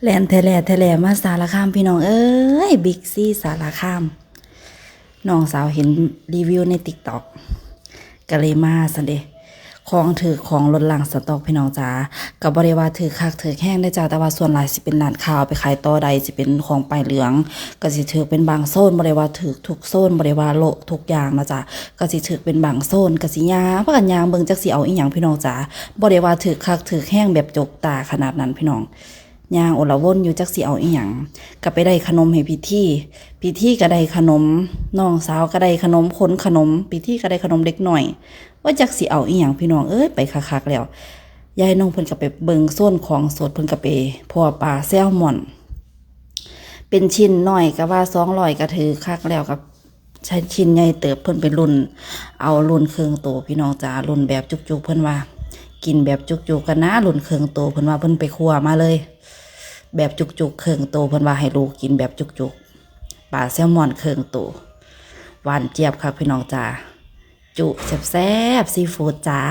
แลนแทแลมาสารคามพี่น้องเอ้ยบิ๊กซี่สารคามน้องสาวเห็นรีวิวในติ๊กต็อกก็เลยมาสันเดของถือของลดหลั่งสต็อกพี่น้องจ๋ากับบริวารถือคักถือแห้งได้จ้าแต่ว่าส่วนหลายสิเป็นร้านข้าวไปขายต่อใดสิเป็นของไปเหลืองก็สิถือเป็นบางโซนบริวารถือทุกโซนบริวารโลทุกอย่างนะจ๊ะก็สิถือเป็นบางโซนก็สิยาเพราะกันยางเบิ่งจักสิเอาอีหยังพี่น้องจ๋าบริวารถือคักถือแห้งแบบจกตาขนาดนั้นพี่น้องย่างโอละวนอยู่จักสิเอาอีหยังก็ไปได้ขนมให้พิธีก็ได้ขนมน้องสาวก็ได้ขนมคนขนมพิธีก็ได้ขนมเด็กหน่อยว่าจักสิเอาอีหยังพี่น้องเอ้ยไปคักๆแล้วยายน้องเพิ่นก็ไปเบิ่งโซนของสดเพิ่นก็ไปพัวปลาแซลมอนเป็นชิ้นน้อยก็ว่า200ก็ถือคักแล้วกับใช้ชิ้นใหญ่เติบเพิ่นเป็นรุ่นเอารุ่นเครื่องโตพี่น้องจ๋ารุ่นแบบจุกๆเพิ่นว่ากินแบบจุกๆกันนะรุ่นเครื่องโตเพิ่นว่าเพิ่นไปคั่วมาเลยแบบจุกๆเครื่องโตเพิ่นว่าให้ลูกกินแบบจุกๆปลาแซลมอนเครื่องโตหวานเจี๊ยบครับพี่น้องจ๋าจุแซ่บๆซีฟู้ดจ้า